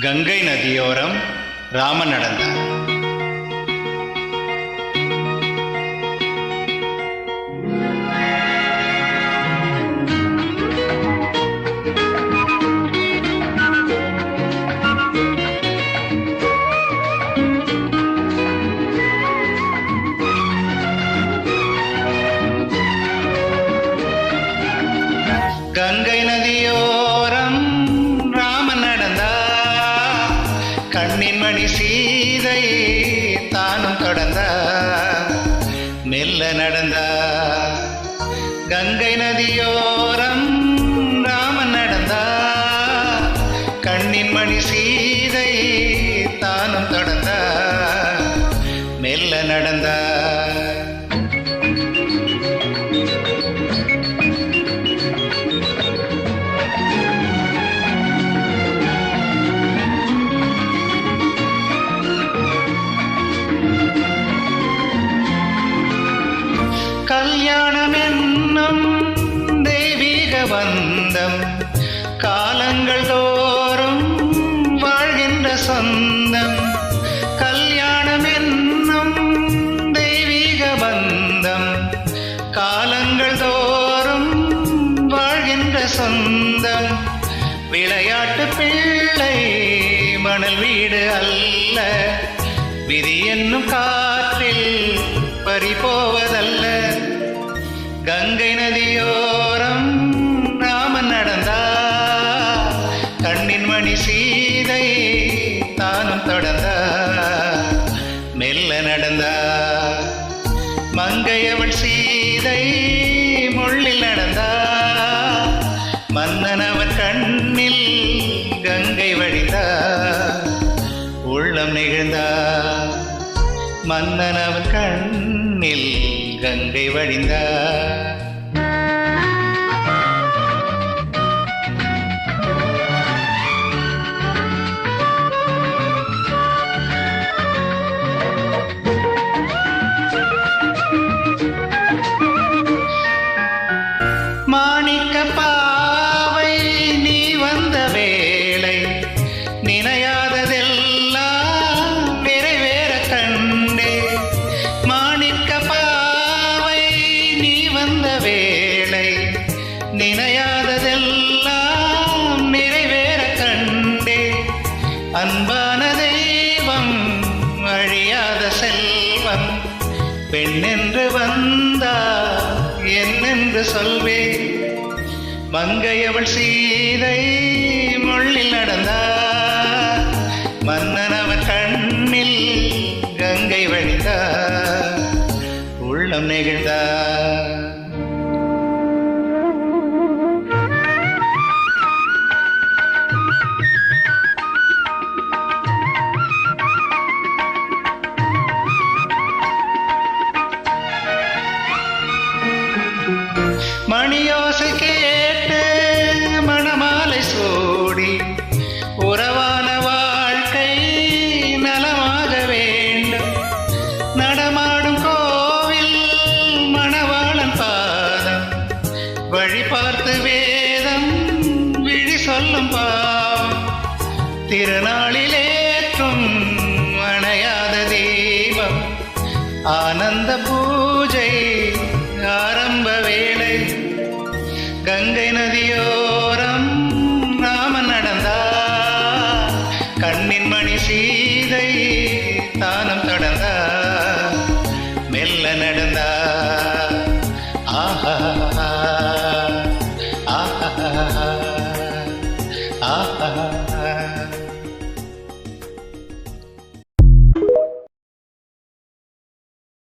கங்கை நதியோரம் ராமன் நடந்தார். கங்கை நதியோரம் ராமன் நடந்தார். கண்ணின் மணி சீதை தானும் தொடர்ந்தார். மெல்ல நடந்தார். கங்கை நதியோரம் ராமன் நடந்தார். கண்ணின் மணி சீதை தானும் தொடர்ந்தார். மெல்ல நடந்தார். கல்யாணம் என்னும் தெய்வீக பந்தம் காலங்கள் தோறும் வாழ்கின்ற சொந்தம். கல்யாணம் என்னும் தெய்வீக பந்தம் காலங்கள் தோறும் வாழ்கின்ற சொந்தம். விளையாட்டு பிள்ளை மணல் வீடு அல்ல, விதி என்னும் காற்றில் பறிபோவதல்ல. கங்கை நதியோரம் ராமன் நடந்தார். கண்ணின் மணி சீதை தானும் தொடர்ந்தார். மெல்ல நடந்தார். மங்கையவள் சீதை முள்ளில் நடந்தார். மன்னன் அவன் கண்ணில் கங்கை வழிந்தார். உள்ளம் நெகிழ்ந்தார். மன்னன் அவன் கண்ணில் கங்கை வழிந்தார். மாணிக்க பாவை நீ வந்த வேளை நினையாததெல்லாம் நிறைவேற கண்டே. மாணிக்க பாவை நீ வந்த வேளை நினையாததெல்லாம் நிறைவேற கண்டே. அன்பான தெய்வம் அழியாத செல்வம் பெண்ணென்று வந்தார் என்னென்று சொல்வேன். மங்கையவள் சீதை முள்ளில் நடந்தார். மன்னன் அவன் கண்ணில் கங்கை வழிந்தார். உள்ளம் நெகிழ்ந்தார். மணியோசை கேட்டு மணமாலை சூடி உறவான வாழ்க்கை நலமாக வேண்டும். நடமாடும் கோவில் மணவாளன் பாதம் வழி பார்த்து வேதம் விழி சொல்லும் பாவம். திருநாளிலேற்றும் அணையாத தீபம் ஆனந்த பூஜை ஆரம்ப வேளை. கங்கை நதியோரம் ராமன் நடந்தார். கண்ணின் மணி சீதை தானும் தொடர்ந்தார். மெல்ல நடந்தார். ஆஹா